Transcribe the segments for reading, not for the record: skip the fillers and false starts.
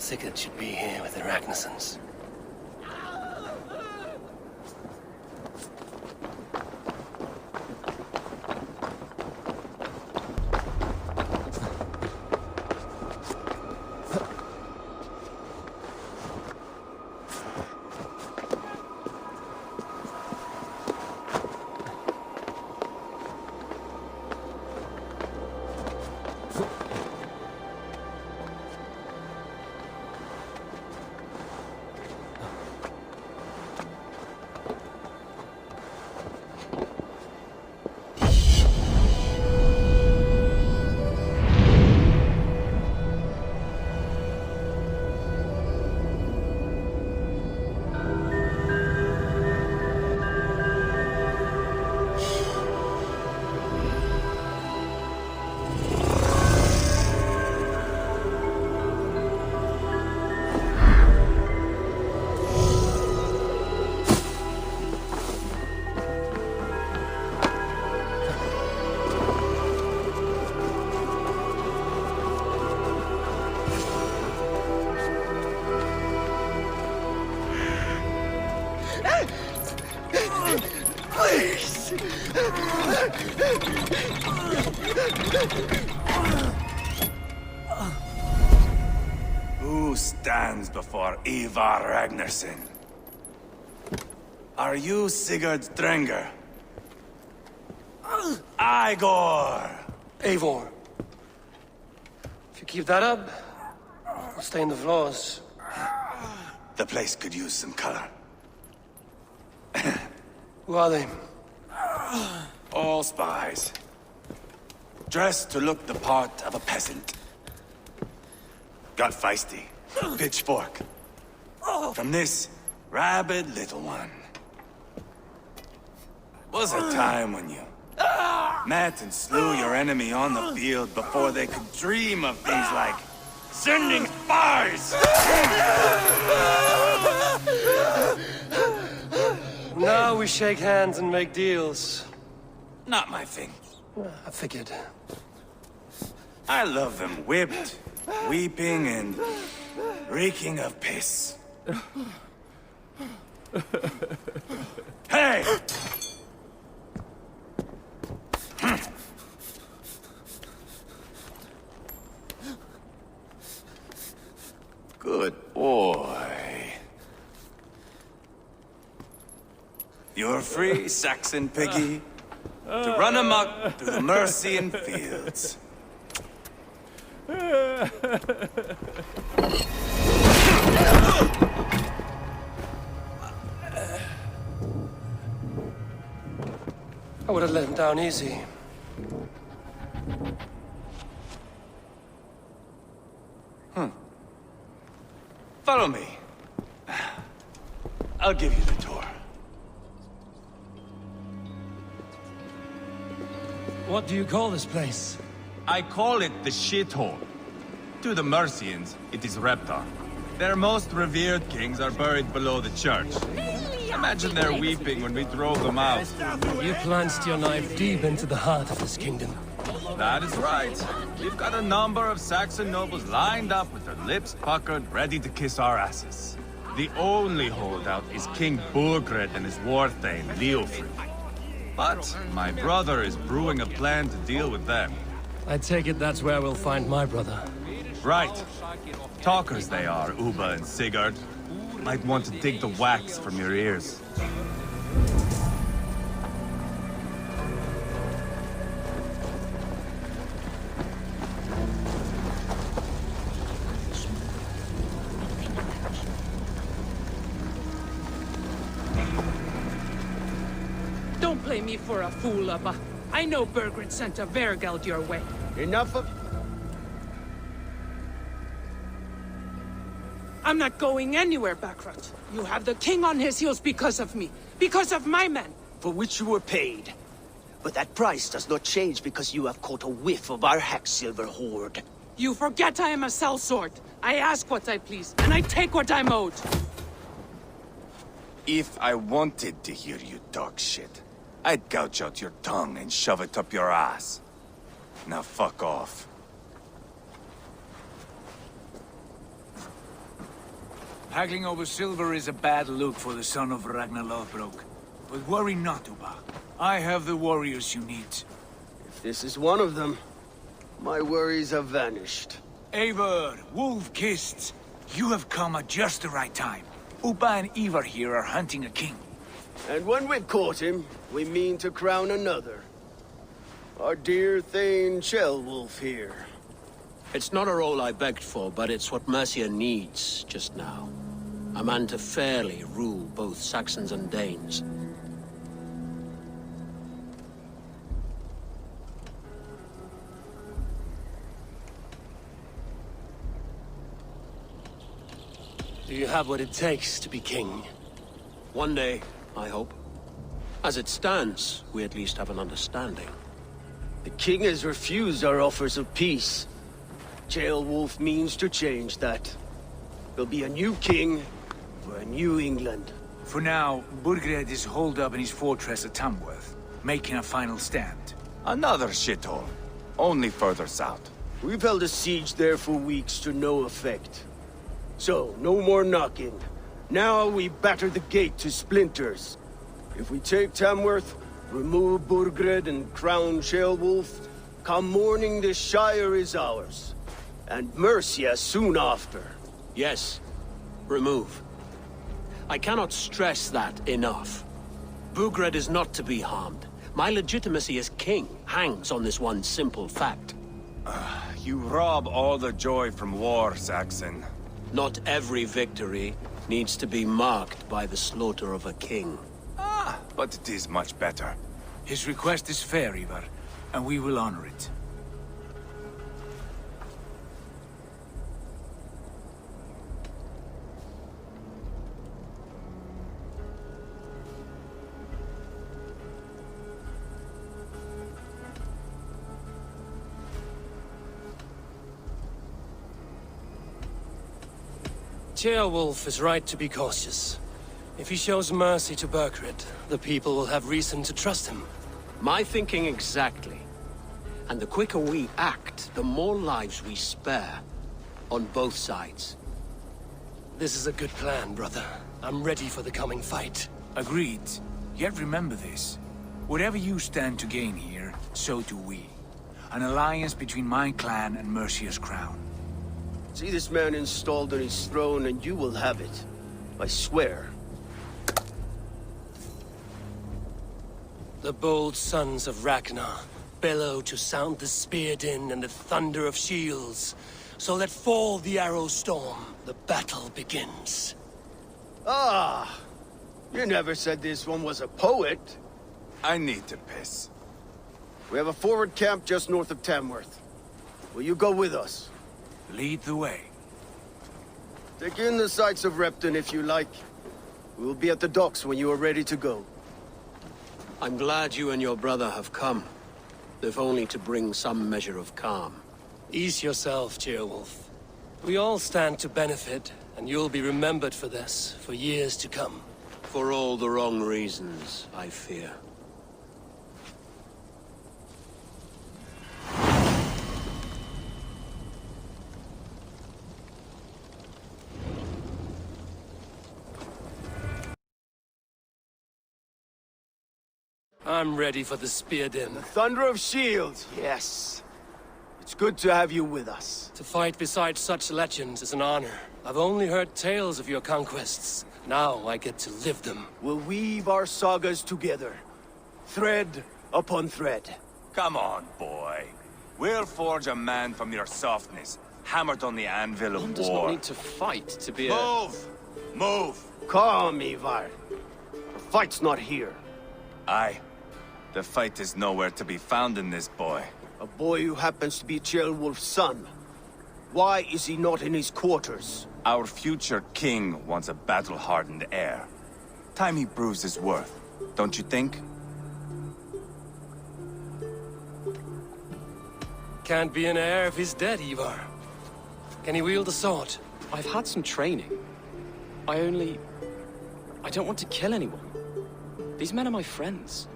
Sigurd should be here with the Ragnarsons. Please! Who stands before Ivar Ragnarsson? Are you Sigurd Drenger? Igor! Eivor. If you keep that up, we'll stain the floors. The place could use some color. Who are they? All spies. Dressed to look the part of a peasant. Got feisty. Pitchfork. From this rabid little one. Was a time when you met and slew your enemy on the field before they could dream of things like sending spies! Now we shake hands and make deals. Not my thing. I figured. I love them whipped, weeping, and reeking of piss. Hey! Good boy. You're free, Saxon piggy, to run amok through the Mercian fields. I would have let him down easy. Follow me. I'll give you the tour. What do you call this place? I call it the shithole. To the Mercians, it is Reptar. Their most revered kings are buried below the church. Imagine they're weeping when we drove them out. You plunged your knife deep into the heart of this kingdom. That is right. We've got a number of Saxon nobles lined up with their lips puckered, ready to kiss our asses. The only holdout is King Burgred and his war thane, Leofrid. But my brother is brewing a plan to deal with them. I take it that's where we'll find my brother. Right. Talkers they are, Uba and Sigurd. Might want to dig the wax from your ears. Don't play me for a fool, Ubba. I know Burgred sent a Vergeld your way. Enough of... I'm not going anywhere, Backrot. You have the king on his heels because of me. Because of my men. For which you were paid. But that price does not change because you have caught a whiff of our Hacksilver hoard. You forget I am a sellsword. I ask what I please, and I take what I'm owed. If I wanted to hear you talk shit, I'd gouge out your tongue and shove it up your ass. Now fuck off. Haggling over silver is a bad look for the son of Ragnar Lothbrok. But worry not, Uba. I have the warriors you need. If this is one of them, my worries have vanished. Eivor, Wolf-Kissed, you have come at just the right time. Uba and Ivar here are hunting a king. And when we've caught him, we mean to crown another. Our dear Thane Ceolwulf here. It's not a role I begged for, but it's what Mercia needs just now. A man to fairly rule both Saxons and Danes. Do you have what it takes to be king? One day, I hope. As it stands, we at least have an understanding. The king has refused our offers of peace. Ceolwulf means to change that. There'll be a new king for a new England. For now, Burgred is holed up in his fortress at Tamworth, making a final stand. Another shithole. Only further south. We've held a siege there for weeks to no effect. So, no more knocking. Now we batter the gate to splinters. If we take Tamworth, remove Burgred and crown Ceolwulf, come morning the Shire is ours. And Mercia soon after. Yes, remove. I cannot stress that enough. Burgred is not to be harmed. My legitimacy as king hangs on this one simple fact. You rob all the joy from war, Saxon. Not every victory needs to be marked by the slaughter of a king. But it is much better. His request is fair, Ivar, and we will honor it. Ceolwulf is right to be cautious. If he shows mercy to Burgred, the people will have reason to trust him. My thinking exactly. And the quicker we act, the more lives we spare. On both sides. This is a good plan, brother. I'm ready for the coming fight. Agreed. Yet remember this. Whatever you stand to gain here, so do we. An alliance between my clan and Mercia's crown. See this man installed on his throne and you will have it. I swear. The bold sons of Ragnar bellow to sound the spear din and the thunder of shields. So let fall the arrow storm. The battle begins. Ah! You never said this one was a poet. I need to piss. We have a forward camp just north of Tamworth. Will you go with us? Lead the way. Take in the sights of Repton if you like. We will be at the docks when you are ready to go. I'm glad you and your brother have come. If only to bring some measure of calm. Ease yourself, Ceolwulf. We all stand to benefit, and you'll be remembered for this, for years to come. For all the wrong reasons, I fear. I'm ready for the spear din. The thunder of shields, yes. It's good to have you with us. To fight beside such legends is an honor. I've only heard tales of your conquests. Now I get to live them. We'll weave our sagas together. Thread upon thread. Come on, boy. We'll forge a man from your softness, hammered on the anvil of One does war. not need to fight to be a... Move! Move! Calm, Ivar. The fight's not here. Aye. The fight is nowhere to be found in this boy. A boy who happens to be Ceolwulf's son. Why is he not in his quarters? Our future king wants a battle-hardened heir. Time he proves his worth, don't you think? Can't be an heir if he's dead, Ivar. Can he wield a sword? I've had some training. I don't want to kill anyone. These men are my friends.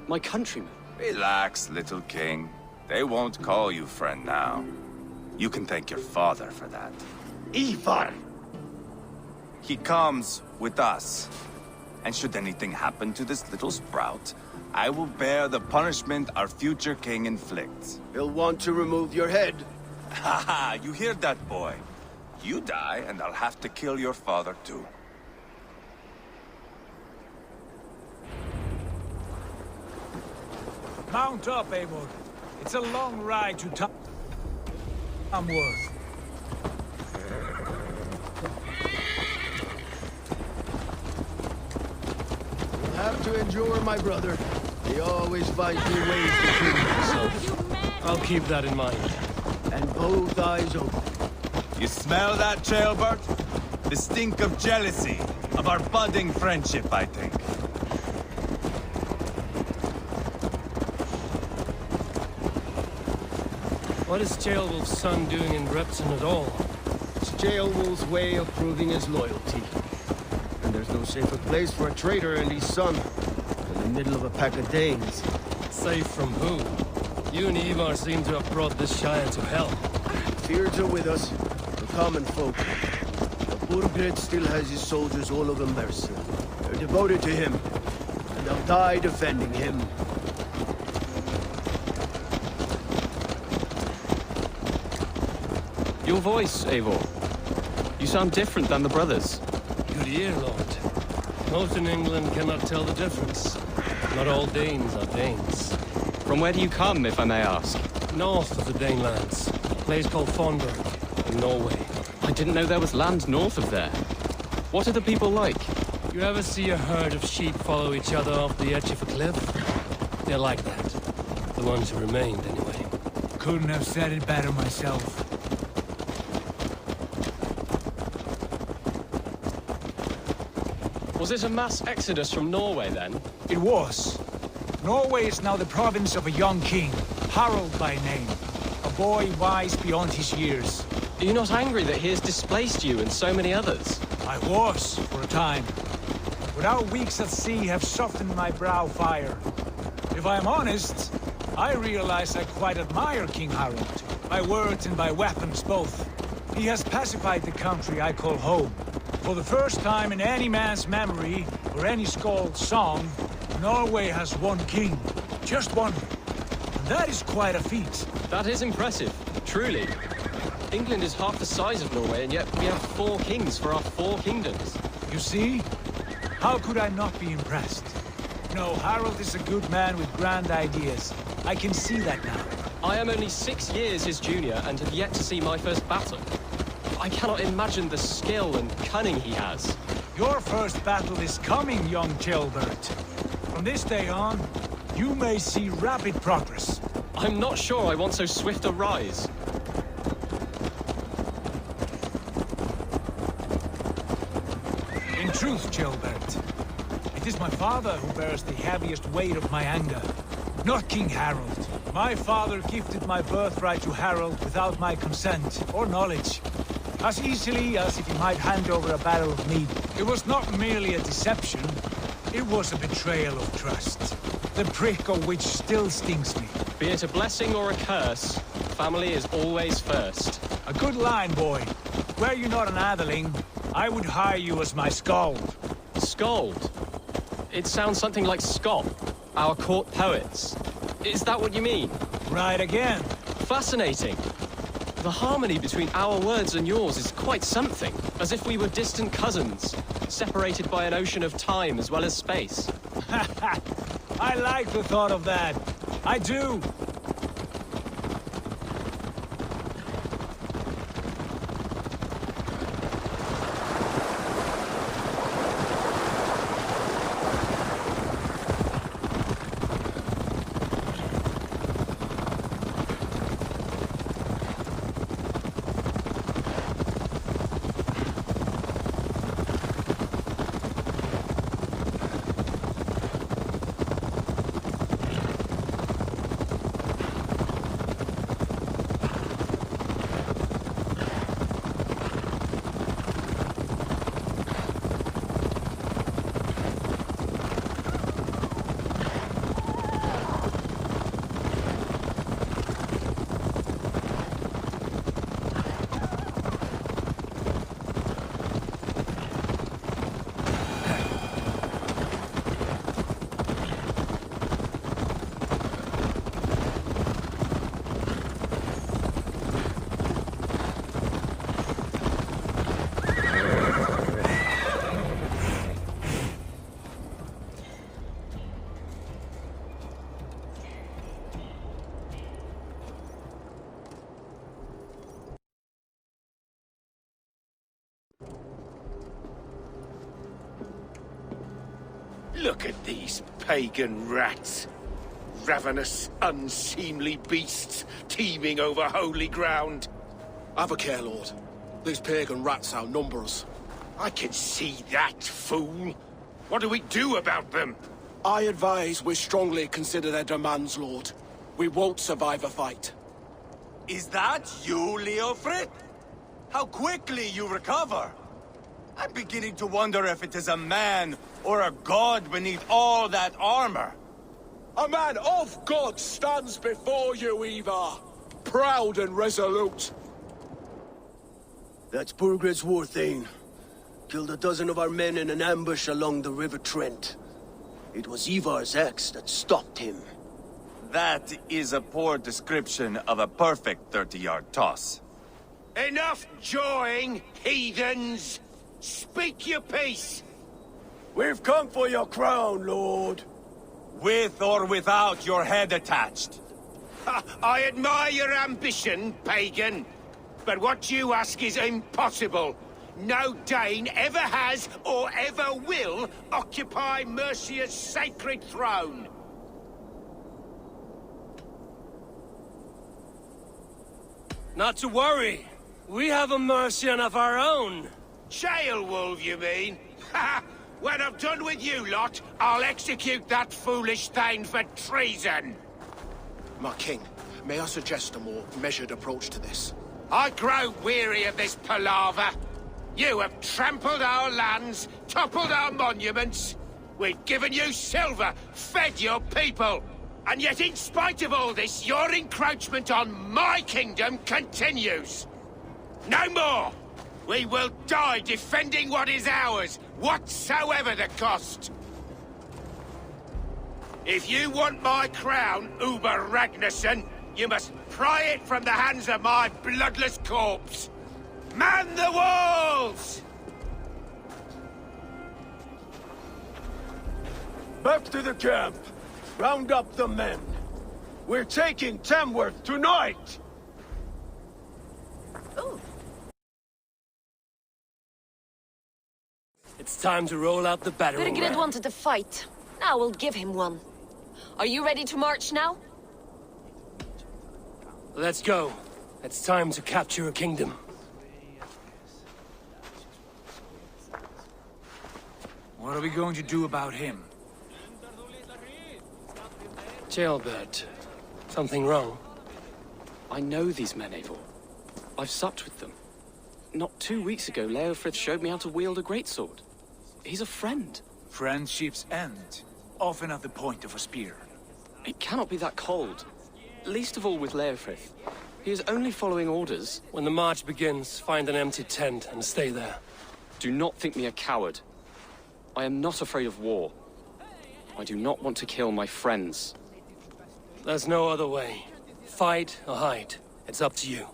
My countrymen. Relax, little king. They won't call you friend now. You can thank your father for that. Ivar! He comes with us. And should anything happen to this little sprout, I will bear the punishment our future king inflicts. He'll want to remove your head. Haha, you hear that, boy? You die, and I'll have to kill your father, too. Mount up, Eivor. It's a long ride to Tamworth. You'll have to endure, my brother. He always finds new ways to kill himself. I'll keep that in mind. And both eyes open. You smell that, Trailbird? The stink of jealousy, of our budding friendship, I think. What is Ceolwulf's son doing in Repton at all? It's Ceolwulf's way of proving his loyalty. And there's no safer place for a traitor and his son than the middle of a pack of Danes. Safe from who? You and Ivar seem to have brought this Shire to hell. Fears are with us, the common folk. But Burgred still has his soldiers all over Mercia. They're devoted to him, and they'll die defending him. Your voice, Eivor. You sound different than the brothers. Good ear, Lord. Most in England cannot tell the difference. Not all Danes are Danes. From where do you come, if I may ask? North of the Danelands, a place called Fonberg, in Norway. I didn't know there was land north of there. What are the people like? You ever see a herd of sheep follow each other off the edge of a cliff? They're like that. The ones who remained, anyway. Couldn't have said it better myself. Was it a mass exodus from Norway, then? It was. Norway is now the province of a young king, Harald by name. A boy wise beyond his years. Are you not angry that he has displaced you and so many others? I was, for a time. But our weeks at sea have softened my brow fire. If I am honest, I realize I quite admire King Harald. By words and by weapons both. He has pacified the country I call home. For the first time in any man's memory, or any skald's song, Norway has one king. Just one. And that is quite a feat. That is impressive, truly. England is half the size of Norway, and yet we have 4 kings for our 4 kingdoms. You see? How could I not be impressed? No, Harald is a good man with grand ideas. I can see that now. I am only 6 years his junior and have yet to see my first battle. I cannot imagine the skill and cunning he has. Your first battle is coming, young Ceolbert. From this day on, you may see rapid progress. I'm not sure I want so swift a rise. In truth, Ceolbert, it is my father who bears the heaviest weight of my anger, not King Harald. My father gifted my birthright to Harald without my consent or knowledge. As easily as if he might hand over a barrel of mead. It was not merely a deception, it was a betrayal of trust. The prick of which still stings me. Be it a blessing or a curse, family is always first. A good line, boy. Were you not an atheling, I would hire you as my skald. Skald? It sounds something like Scott, our court poets. Is that what you mean? Right again. Fascinating. The harmony between our words and yours is quite something. As if we were distant cousins, separated by an ocean of time as well as space. I like the thought of that. I do. Look at these pagan rats. Ravenous, unseemly beasts teeming over holy ground. Have a care, Lord. These pagan rats outnumber us. I can see that, fool. What do we do about them? I advise we strongly consider their demands, Lord. We won't survive a fight. Is that you, Leofrid? How quickly you recover! I'm beginning to wonder if it is a man or a god beneath all that armor. A man of God stands before you, Ivar. Proud and resolute. That's Burgred's war thane. Killed a dozen of our men in an ambush along the River Trent. It was Ivar's axe that stopped him. That is a poor description of a perfect 30-yard toss. Enough jawing, heathens! Speak your piece! We've come for your crown, Lord. With or without your head attached. I admire your ambition, pagan. But what you ask is impossible. No Dane ever has or ever will occupy Mercia's sacred throne. Not to worry. We have a Mercian of our own. Jailwolf, you mean? When I'm done with you lot, I'll execute that foolish thing for treason. My king, may I suggest a more measured approach to this? I grow weary of this palaver. You have trampled our lands, toppled our monuments. We've given you silver, fed your people. And yet in spite of all this, your encroachment on my kingdom continues. No more! We will die defending what is ours, whatsoever the cost. If you want my crown, Uber Ragnarsson, you must pry it from the hands of my bloodless corpse. Man the walls! Back to the camp. Round up the men. We're taking Tamworth tonight! Ooh. It's time to roll out the battering Burgred ram. wanted to fight. Now we'll give him one. Are you ready to march now? Let's go. It's time to capture a kingdom. What are we going to do about him? Jailbird. Something wrong? I know these men, Eivor. I've supped with them. Not 2 weeks ago, Leofrith showed me how to wield a greatsword. He's a friend. Friendships end, often at the point of a spear. It cannot be that cold. Least of all with Leofrith. He is only following orders. When the march begins, find an empty tent and stay there. Do not think me a coward. I am not afraid of war. I do not want to kill my friends. There's no other way. Fight or hide. It's up to you.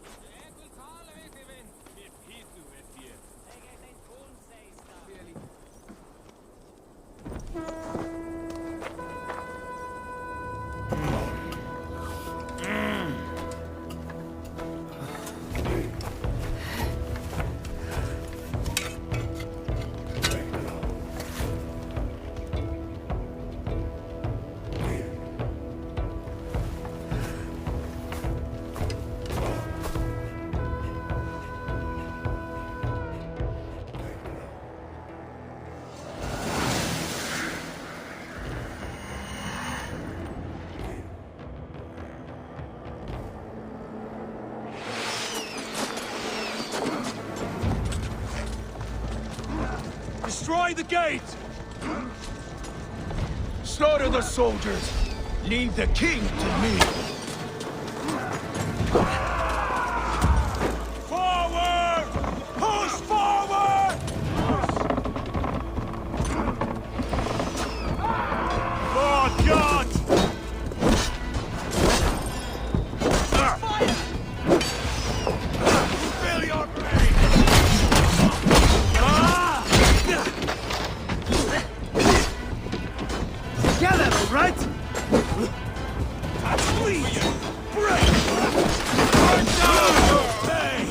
Destroy the gate! Slaughter the soldiers! Leave the king to me! Forward! Push forward! For God! Feel your pain! Together, all right? Please! Break! Burn down your pain!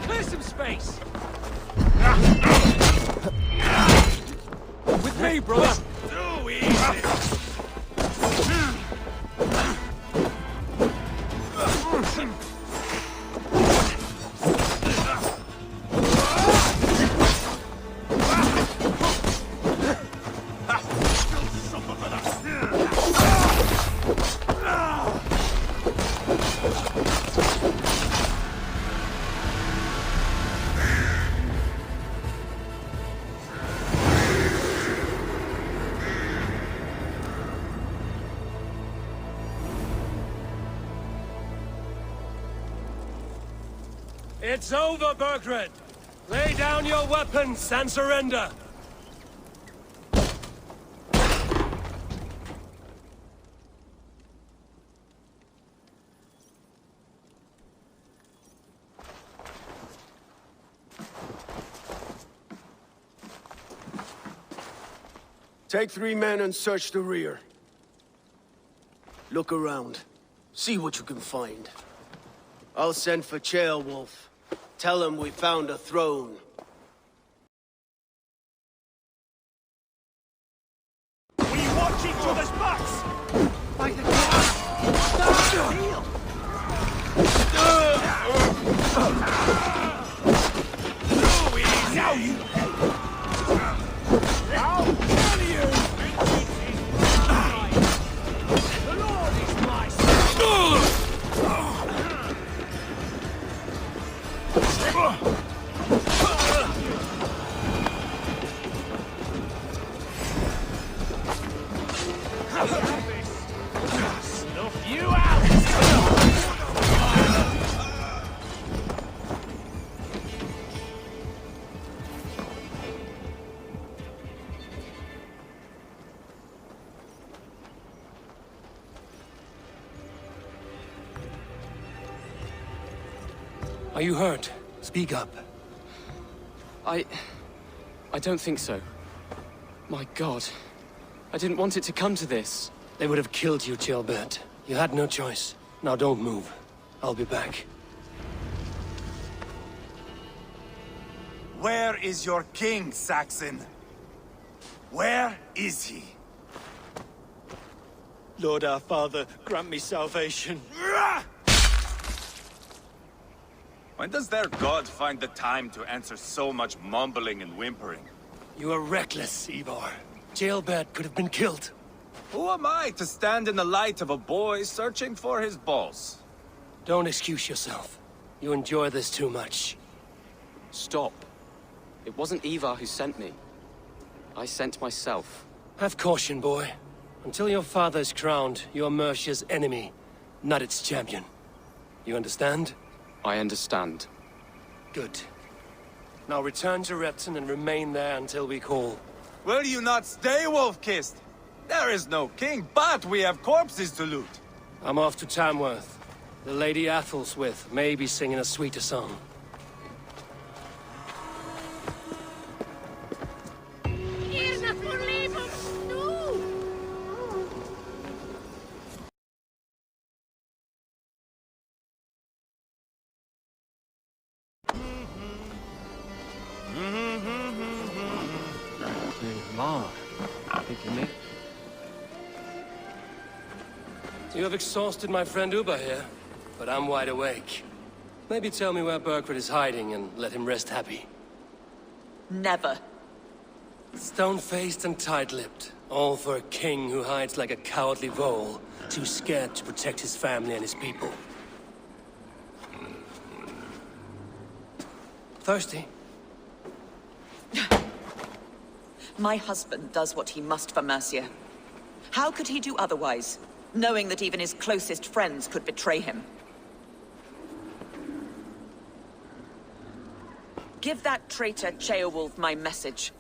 Clear some space! With me, brother! Too easy! It's over, Burgred! Lay down your weapons and surrender! Take 3 men and search the rear. Look around. See what you can find. I'll send for Ceolwulf. Tell him we found a throne. We watch each other's backs! By the God! Stop! Heal! Now you... How dare you! The Lord is my son! Snuff you out! Are you hurt? Speak up. I don't think so. My God. I didn't want it to come to this. They would have killed you, Ceolbert. You had no choice. Now don't move. I'll be back. Where is your king, Saxon? Where is he? Lord our Father, grant me salvation. When does their god find the time to answer so much mumbling and whimpering? You are reckless, Ivar. Ceolbert could have been killed. Who am I to stand in the light of a boy searching for his balls? Don't excuse yourself. You enjoy this too much. Stop. It wasn't Ivar who sent me. I sent myself. Have caution, boy. Until your father's crowned, you're Mercia's enemy, not its champion. You understand? I understand. Good. Now return to Repton and remain there until we call. Will you not stay, Wolf-Kissed? There is no king, but we have corpses to loot. I'm off to Tamworth. The Lady Athelstwith may be singing a sweeter song. You have exhausted my friend Uber here, but I'm wide awake. Maybe tell me where Burgred is hiding and let him rest happy. Never. Stone-faced and tight-lipped. All for a king who hides like a cowardly vole, too scared to protect his family and his people. Thirsty? My husband does what he must for Mercia. How could he do otherwise, knowing that even his closest friends could betray him? Give that traitor Ceolwulf my message.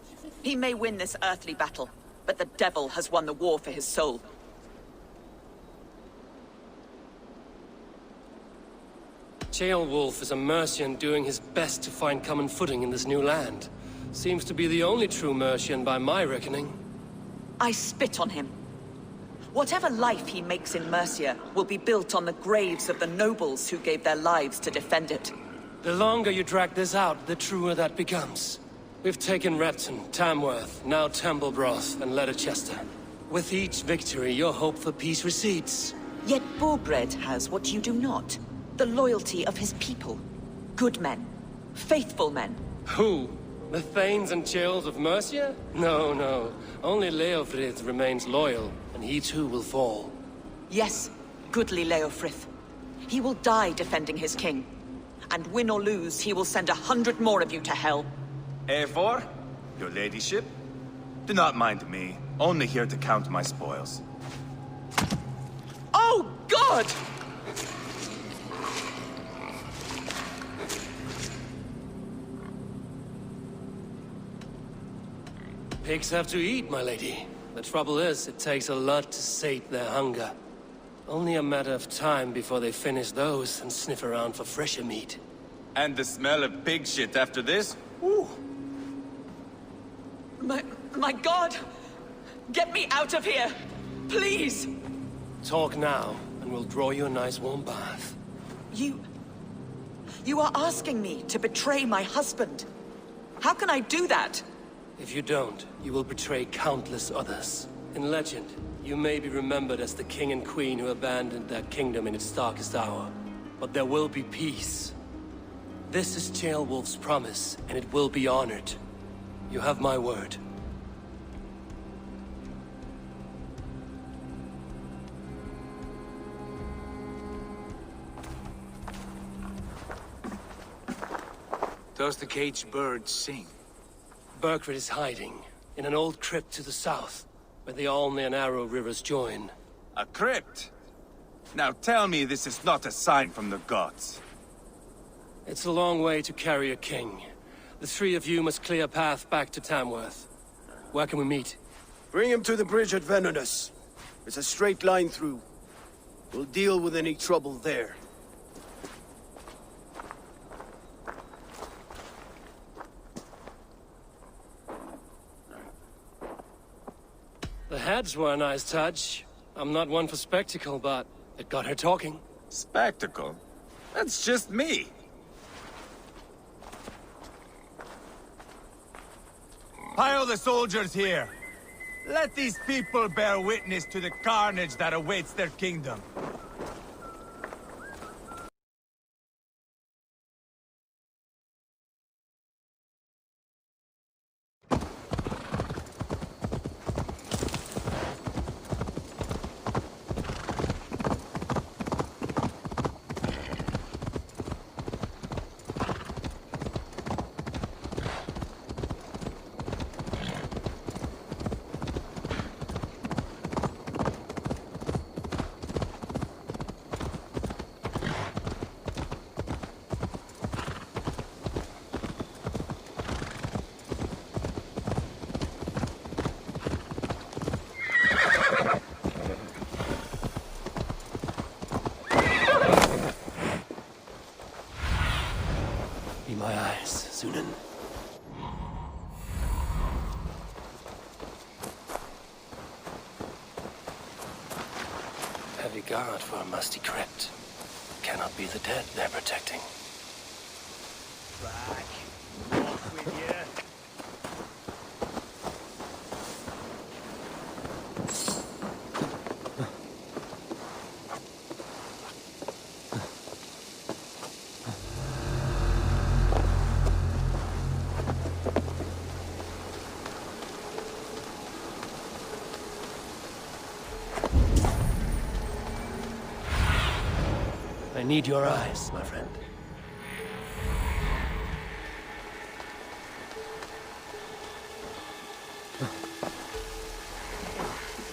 He may win this earthly battle, but the devil has won the war for his soul. Ceolwulf is a Mercian doing his best to find common footing in this new land. Seems to be the only true Mercian by my reckoning. I spit on him. Whatever life he makes in Mercia will be built on the graves of the nobles who gave their lives to defend it. The longer you drag this out, the truer that becomes. We've taken Repton, Tamworth, now Templebroth, and Leicester. With each victory, your hope for peace recedes. Yet Borgred has what you do not. The loyalty of his people. Good men. Faithful men. Who? The Thanes and Chills of Mercia? No, no. Only Leofrith remains loyal, and he too will fall. Yes, goodly Leofrith. He will die defending his king. And win or lose, he will send 100 more of you to hell. Eivor, your ladyship? Do not mind me. Only here to count my spoils. Oh, God! Pigs have to eat, my lady. The trouble is, it takes a lot to sate their hunger. Only a matter of time before they finish those and sniff around for fresher meat. And the smell of pig shit after this? Ooh. My God! Get me out of here! Please! Talk now, and we'll draw you a nice warm bath. You are asking me to betray my husband. How can I do that? If you don't, you will betray countless others. In legend, you may be remembered as the king and queen who abandoned their kingdom in its darkest hour. But there will be peace. This is Ceolwulf's promise, and it will be honored. You have my word. Does the caged bird sing? Burgred is hiding in an old crypt to the south, where the Alne and Arrow rivers join. A crypt? Now tell me this is not a sign from the gods. It's a long way to carry a king. The three of you must clear a path back to Tamworth. Where can we meet? Bring him to the bridge at Venonus. It's a straight line through. We'll deal with any trouble there. The heads were a nice touch. I'm not one for spectacle, but it got her talking. Spectacle? That's just me. Pile the soldiers here. Let these people bear witness to the carnage that awaits their kingdom. Be my eyes, Sunan. Heavy guard for a musty crypt. Cannot be the dead they're protecting. Back. Off with you. I need your eyes, my friend.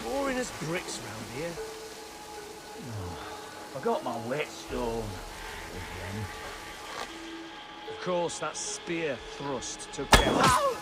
Boring as bricks round here. I got my whetstone again. Of course, that spear thrust took care of.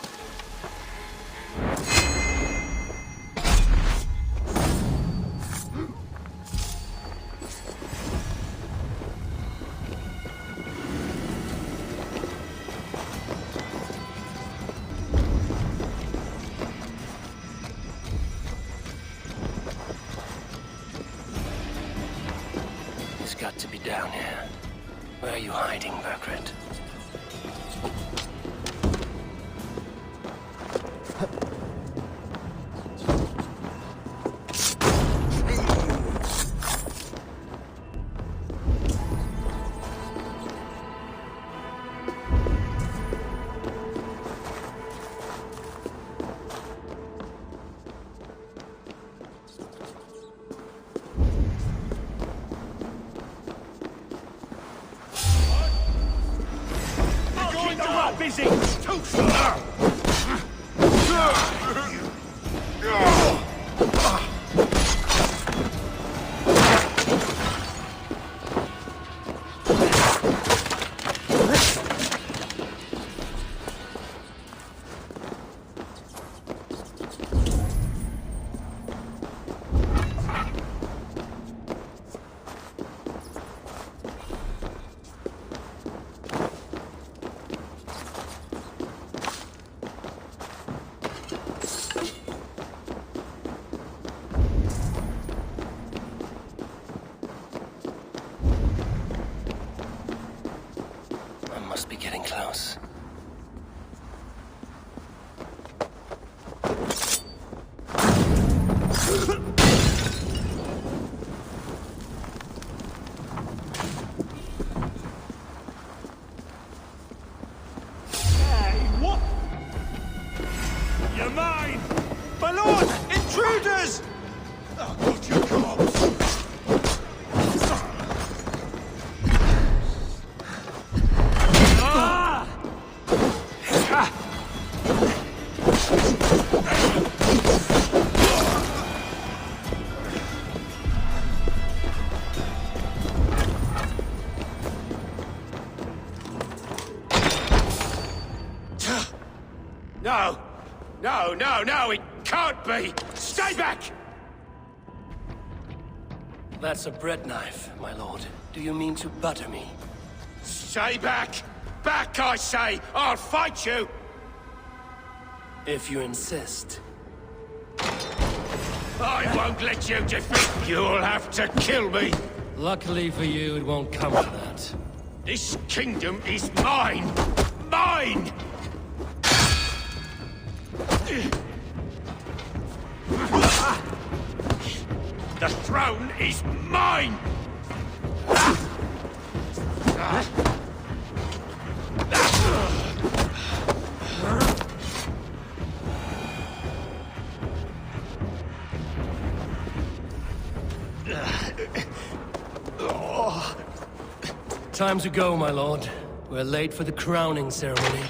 He's got to be down here. Where are you hiding, Burkred? Busy! Too far! Must be getting close. Hey, what? You're mine! My lord! Intruders! Oh, good you corpse! No! No, no, no! It can't be! Stay back! That's a bread knife, my lord. Do you mean to butter me? Stay back! Back, I say! I'll fight you! If you insist. I won't let you defeat! You'll have to kill me! Luckily for you, it won't come to that. This kingdom is mine! Mine! The throne is mine! Time to go, my lord. We're late for the crowning ceremony.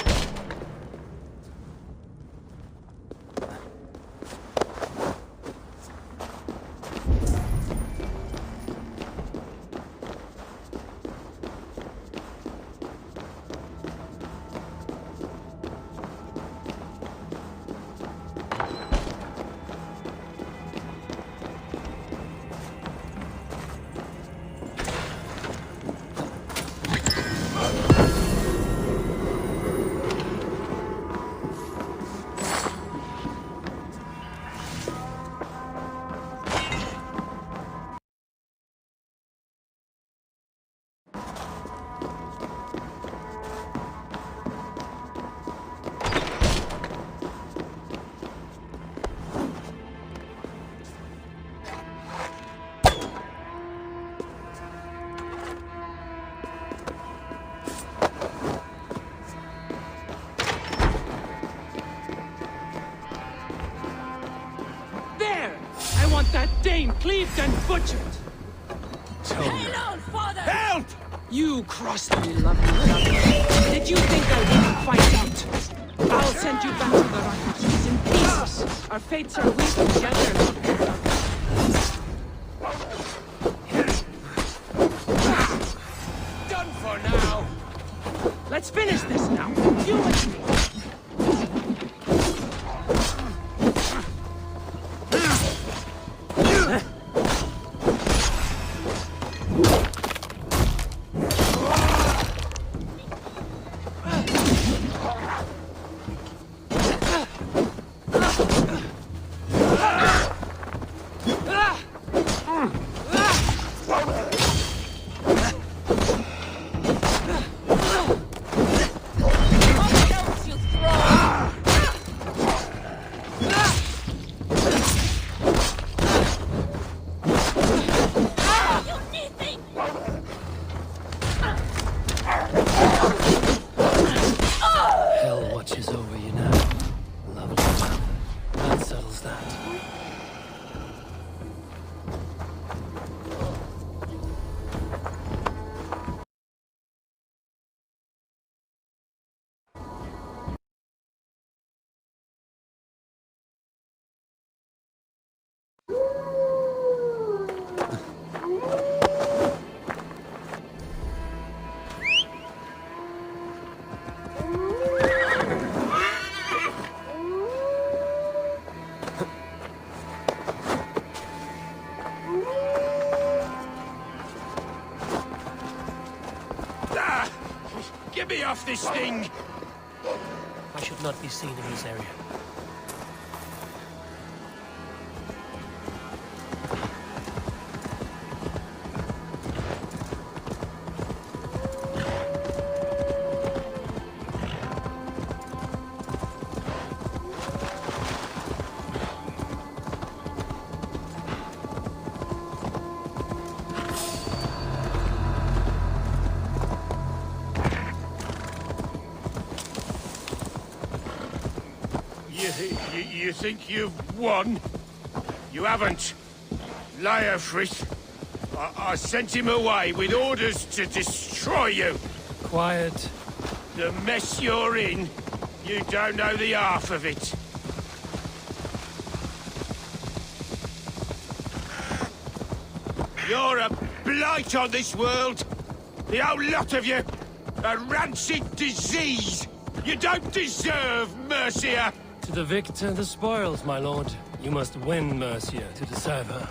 I want that dame cleaved and butchered! Toner. Father! Help! You crossed me, lovely Ragnar. Did you think I wouldn't find out? I'll send you back to the Ragnar in pieces. Our fates are weak together, lovely Ragnar. Done for now! Let's finish this now. You and me. Get me off this thing! I should not be seen in this area. You think you've won? You haven't. Leofrith. I sent him away with orders to destroy you. Quiet. The mess you're in, you don't know the half of it. You're a blight on this world. The whole lot of you. A rancid disease. You don't deserve Mercia. To the victor, the spoils, my lord. You must win Mercia to deserve her.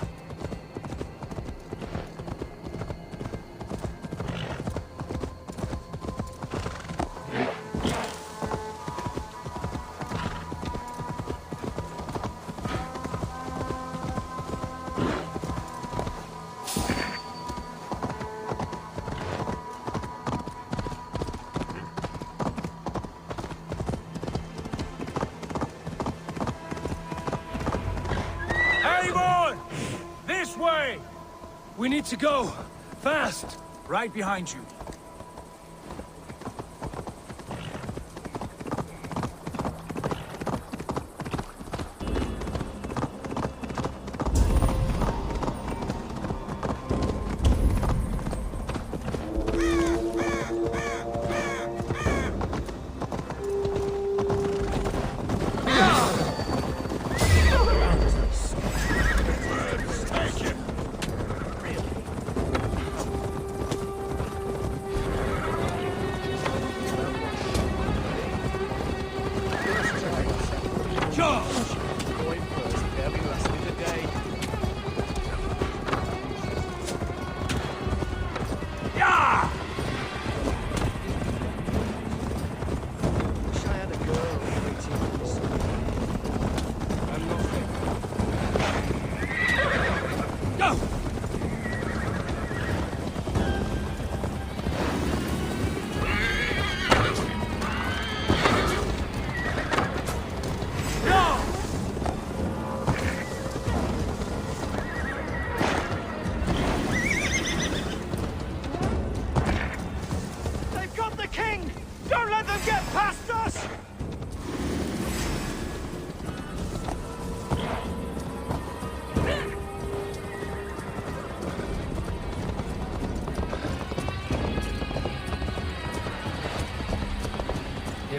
We need to go. Fast. Right behind you.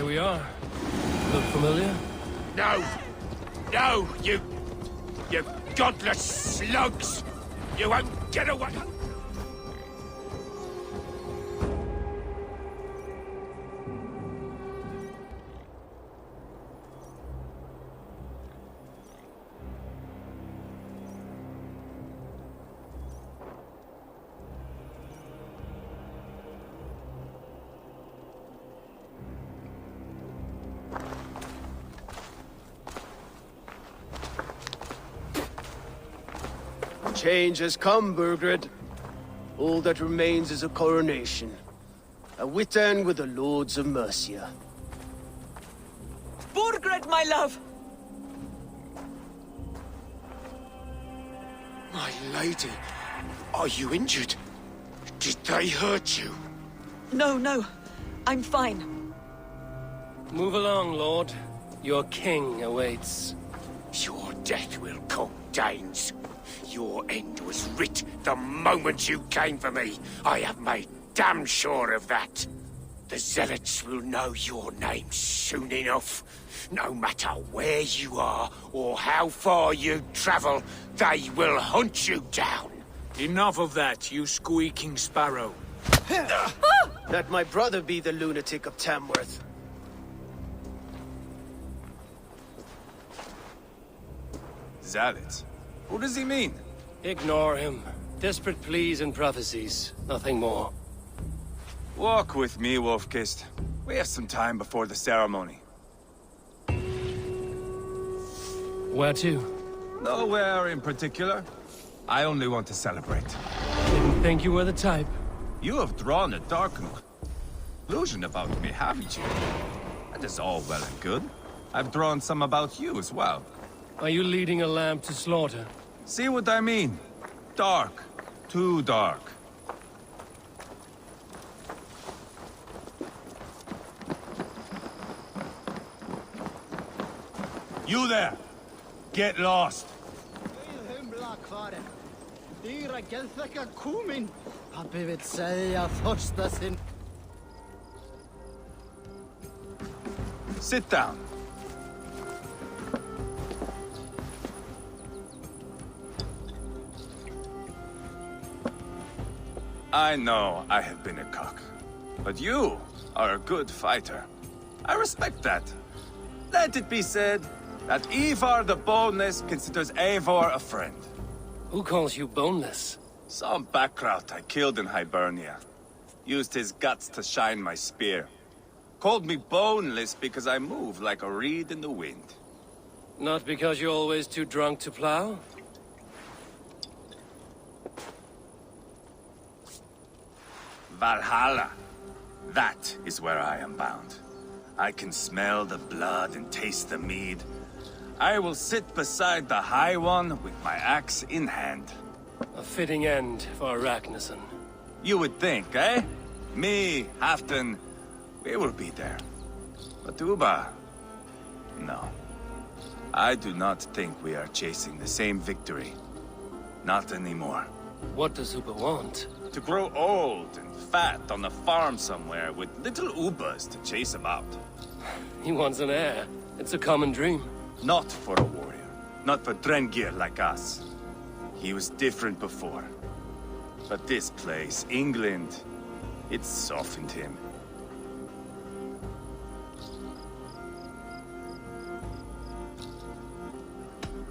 we are. Look familiar? No! No, you godless slugs! You won't get away! Change has come, Burgred. All that remains is a coronation. A Witan with the Lords of Mercia. Burgred, my love! My lady, are you injured? Did they hurt you? No, no. I'm fine. Move along, Lord. Your king awaits. Your death will come, Danes. Your end was writ the moment you came for me. I have made damn sure of that. The Zealots will know your name soon enough. No matter where you are or how far you travel, they will hunt you down. Enough of that, you squeaking sparrow. Let my brother be the lunatic of Tamworth. Zealots? Who does he mean? Ignore him. Desperate pleas and prophecies. Nothing more. Walk with me, Wolfkist. We have some time before the ceremony. Where to? Nowhere in particular. I only want to celebrate. Didn't think you were the type. You have drawn a dark illusion about me, haven't you? That is all well and good. I've drawn some about you as well. Are you leading a lamb to slaughter? See what I mean? Dark. Too dark. You there! Get lost! Sit down. I know I have been a cock, but you are a good fighter. I respect that. Let it be said that Ivar the Boneless considers Eivor a friend. Who calls you boneless? Some backrout I killed in Hibernia. Used his guts to shine my spear. Called me boneless because I move like a reed in the wind. Not because you're always too drunk to plow? Valhalla. That is where I am bound. I can smell the blood and taste the mead. I will sit beside the High One with my axe in hand. A fitting end for Ragnarsson. You would think, eh? Me, Halfdan, we will be there. But Uba... no. I do not think we are chasing the same victory. Not anymore. What does Uba want? To grow old and fat on a farm somewhere with little Ubas to chase about. He wants an heir. It's a common dream. Not for a warrior. Not for Drengir like us. He was different before. But this place, England, it softened him.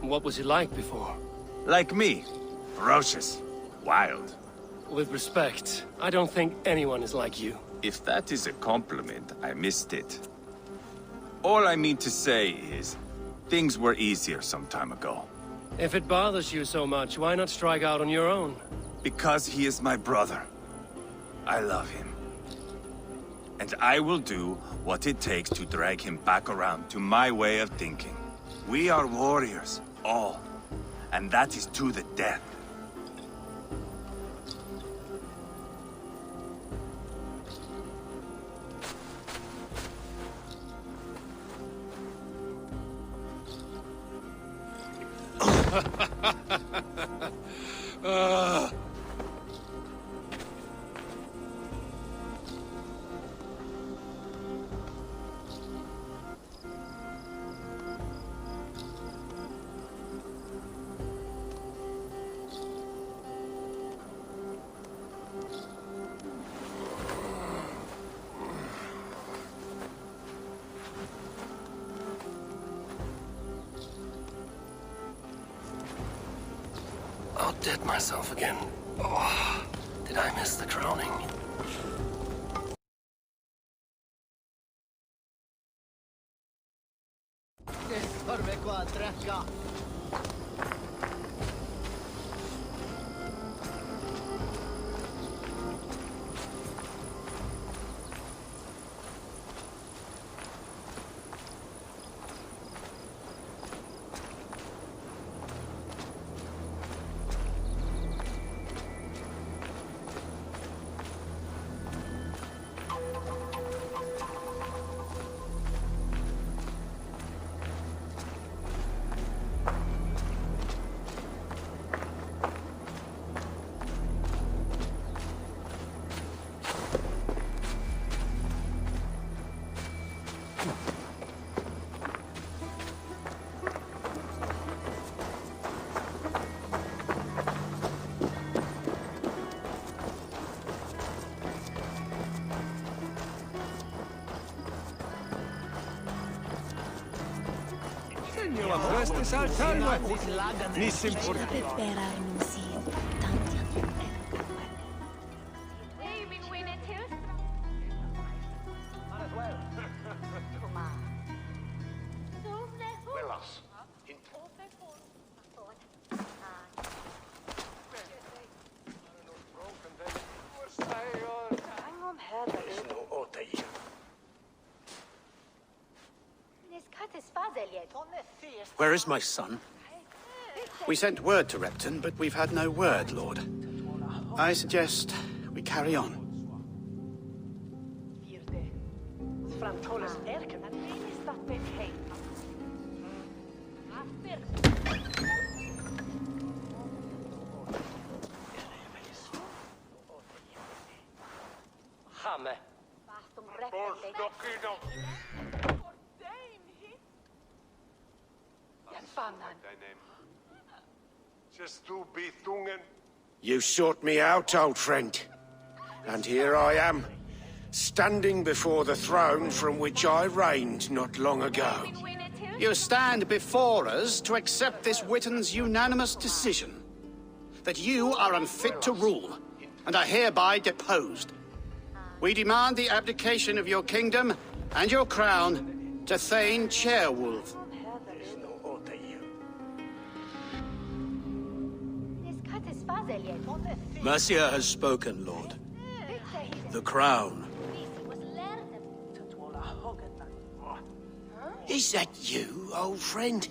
What was he like before? Like me. Ferocious. Wild. With respect, I don't think anyone is like you. If that is a compliment, I missed it. All I mean to say is, things were easier some time ago. If it bothers you so much, why not strike out on your own? Because he is my brother. I love him. And I will do what it takes to drag him back around to my way of thinking. We are warriors, all. And that is to the death. about dead myself again. Oh, did I miss the crowning? Where is my son? We sent word to Repton, but we've had no word, Lord. I suggest we carry on. You sought me out, old friend. And here I am, standing before the throne from which I reigned not long ago. You stand before us to accept this Witten's unanimous decision. That you are unfit to rule, and are hereby deposed. We demand the abdication of your kingdom and your crown to Thane Chairwolf. Mercia has spoken, Lord. The crown. Is that you, old friend?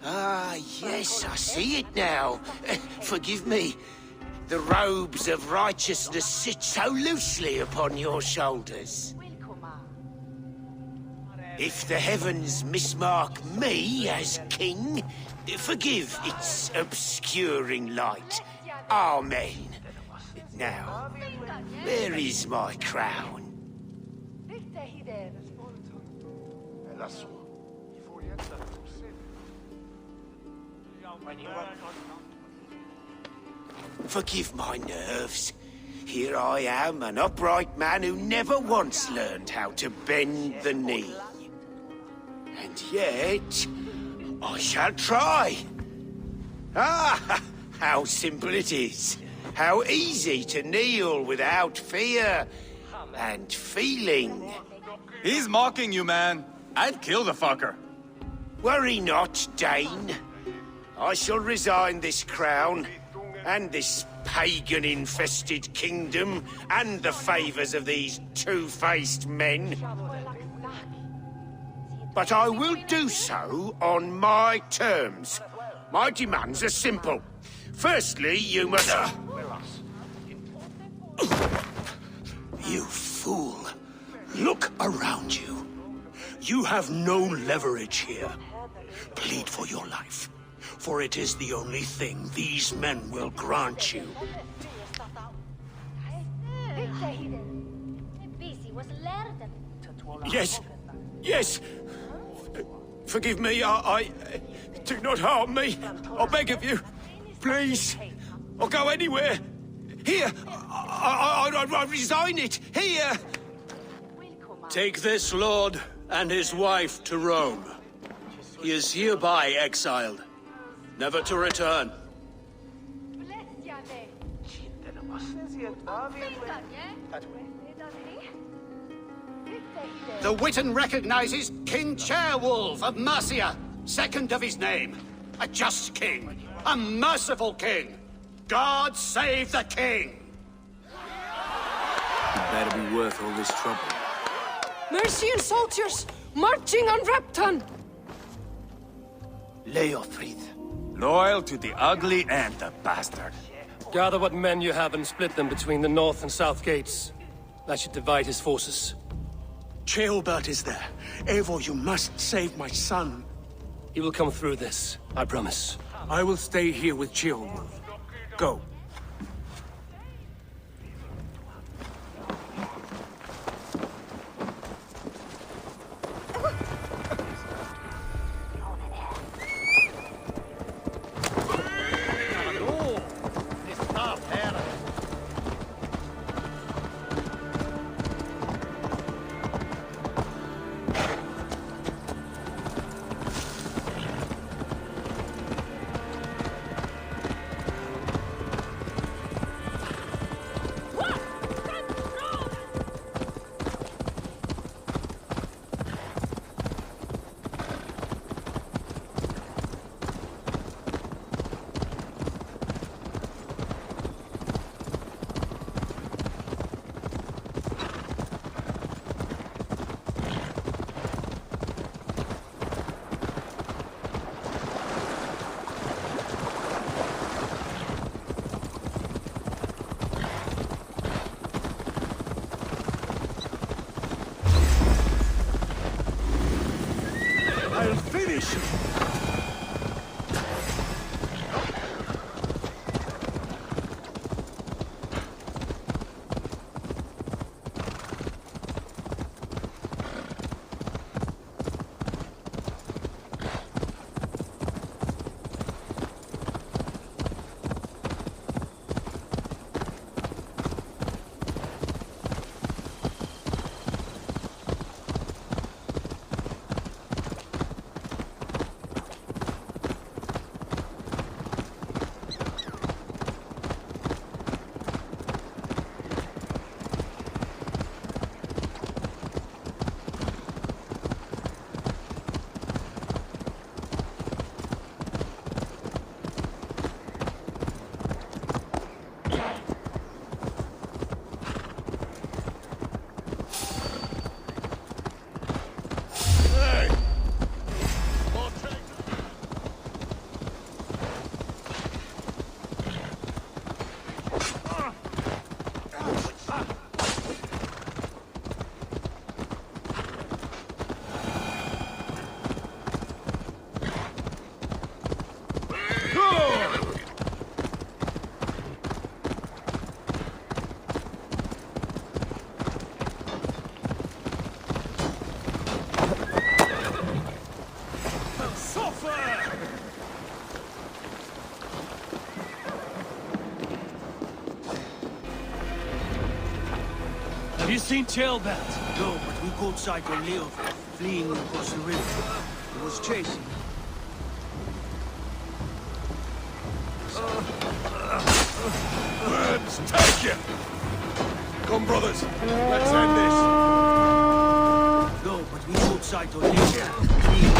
Ah, yes, I see it now. Forgive me. The robes of righteousness sit so loosely upon your shoulders. If the heavens mismark me as king, forgive its obscuring light. Amen. Now, where is my crown? Forgive my nerves. Here I am, an upright man who never once learned how to bend the knee. And yet, I shall try. Ah, how simple it is. How easy to kneel without fear and feeling. He's mocking you, man. I'd kill the fucker. Worry not, Dane. I shall resign this crown, and this pagan-infested kingdom, and the favors of these two-faced men. But I will do so on my terms. My demands are simple. Firstly, you must... You fool. Look around you. You have no leverage here. Plead for your life, for it is the only thing these men will grant you. Yes, yes. Forgive me, I... Do not harm me. I beg of you. Please. I'll go anywhere. Here. I resign it. Here. Take this lord and his wife to Rome. He is hereby exiled, never to return. The Witan recognizes King Chairwolf of Mercia, second of his name. A just king, a merciful king. God save the king! Better be worth all this trouble. Mercian soldiers, marching on Repton! Leofrid. Loyal to the ugly and the bastard. Gather what men you have and split them between the north and south gates. That should divide his forces. Ceolbert is there. Eivor, you must save my son. He will come through this, I promise. I will stay here with Ceolwulf. Go. I'll finish you! Have you seen Ceolbert? No, but we caught sight of Leofrid fleeing across the river. He was chasing. Burns, take it! Come, brothers, let's end this. No, but we caught sight of Leofrid fleeing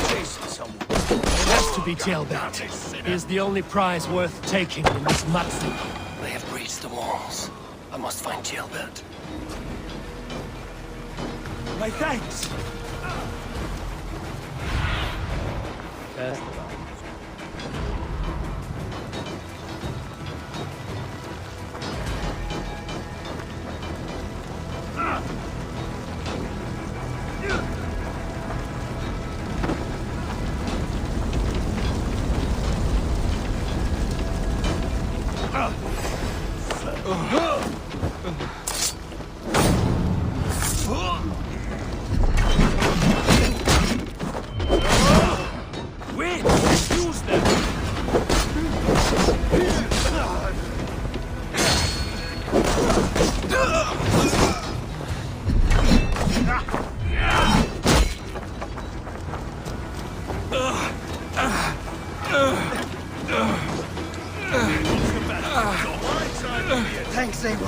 chasing someone. It has to be Ceolbert. He is the only prize worth taking in this mudslip. They have breached the walls. I must find Ceolbert. My thanks! Yes. Thanks, Abel.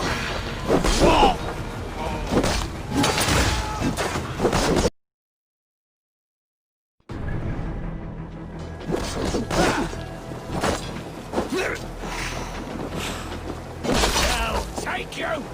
I'll take you!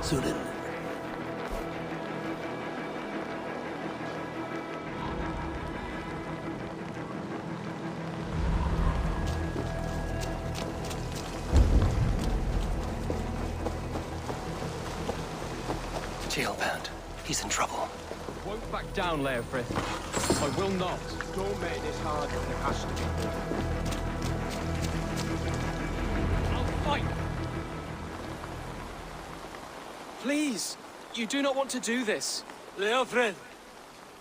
Sunan. Jailbound. He's in trouble. Won't back down, Leofrith. I will not. Don't make this harder than it has to be. I'll fight! Please! You do not want to do this. Leofrith,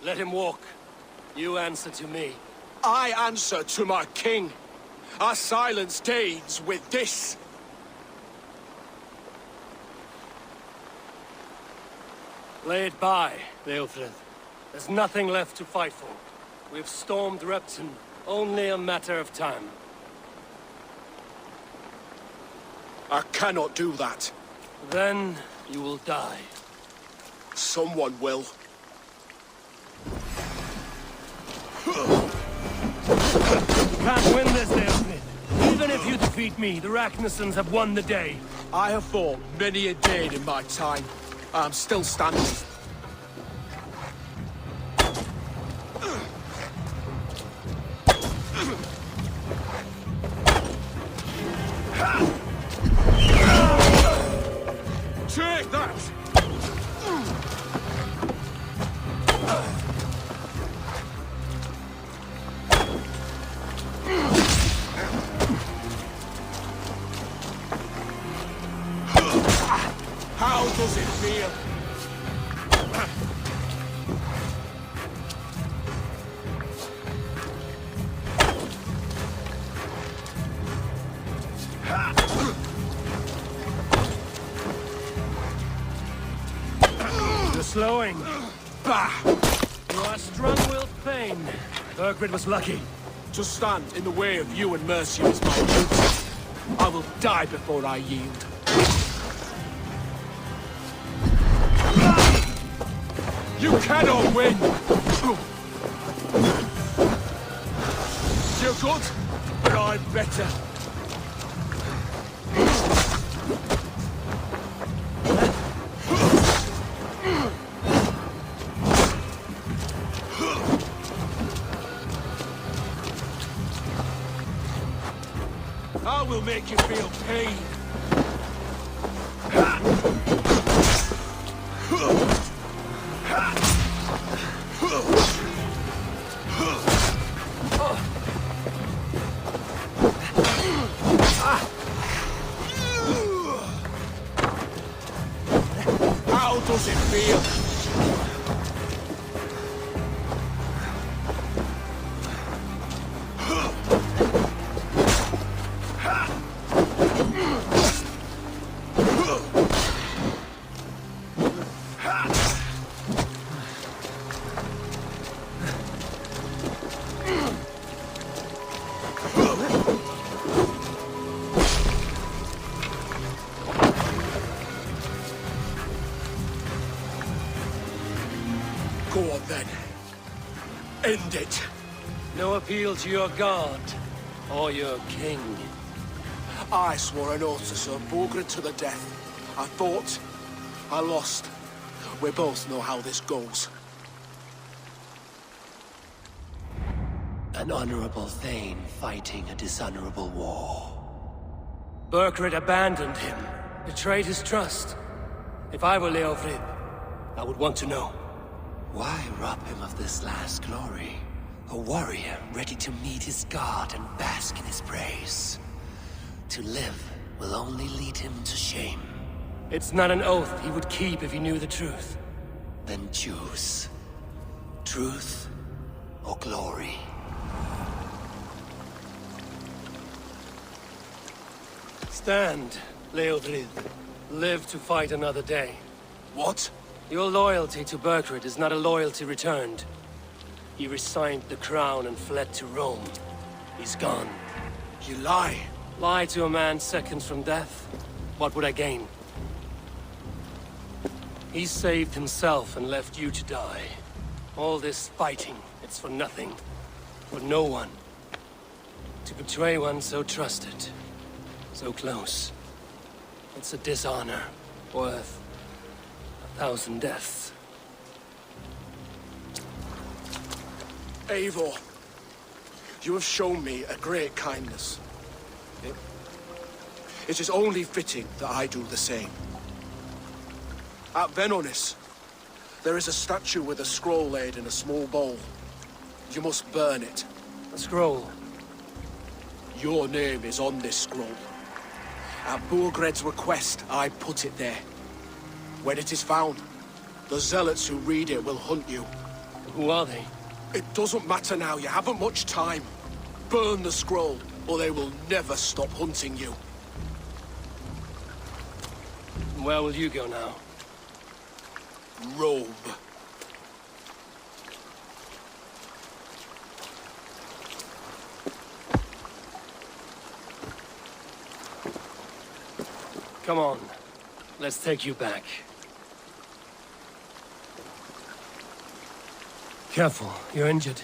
let him walk. You answer to me. I answer to my king. I silence deeds with this. Lay it by, Leofrith. There's nothing left to fight for. We've stormed Repton. Only a matter of time. I cannot do that. Then you will die. Someone will. You can't win this, Leofrith. Even if you defeat me, the Ragnarsons have won the day. I have fought many a day in my time. I'm still standing. Take that! How does it feel? You're slowing. Bah! You are strong-willed Thane. Burgred was lucky. To stand in the way of you and Mercia is my duty. I will die before I yield. You cannot win! You're good, but I'm better. I will make you feel pain. How does it feel? Go on then. End it. No appeal to your god or your king. I swore an oath to serve Bulgrid to the death. I fought. I lost. We both know how this goes. An honorable Thane fighting a dishonorable war. Burgred abandoned him, betrayed his trust. If I were Leofrith, I would want to know. Why rob him of this last glory? A warrior ready to meet his god and bask in his praise. To live will only lead him to shame. It's not an oath he would keep if he knew the truth. Then choose. Truth or glory. Stand, Leodrid. Live to fight another day. What? Your loyalty to Burkred is not a loyalty returned. He resigned the crown and fled to Rome. He's gone. You lie. Lie to a man seconds from death? What would I gain? He saved himself and left you to die. All this fighting, it's for nothing. For no one. To betray one so trusted. So close. It's a dishonor. Worth 1,000 deaths. Eivor, you have shown me a great kindness. It is only fitting that I do the same. At Venonis, there is a statue with a scroll laid in a small bowl. You must burn it. A scroll? Your name is on this scroll. At Burgred's request, I put it there. When it is found, the zealots who read it will hunt you. Who are they? It doesn't matter now, you haven't much time. Burn the scroll, or they will never stop hunting you. Where will you go now? Rome. Come on. Let's take you back. Careful, you're injured.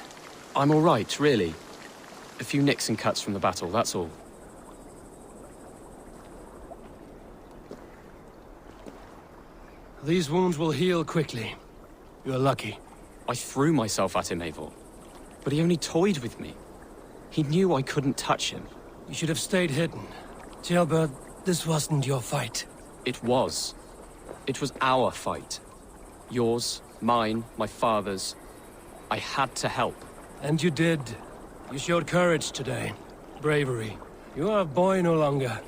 I'm all right, really. A few nicks and cuts from the battle, that's all. These wounds will heal quickly. You're lucky. I threw myself at him, Eivor. But he only toyed with me. He knew I couldn't touch him. You should have stayed hidden. Jailbird, this wasn't your fight. It was. It was our fight. Yours, mine, my father's. I had to help. And you did. You showed courage today. Bravery. You are a boy no longer.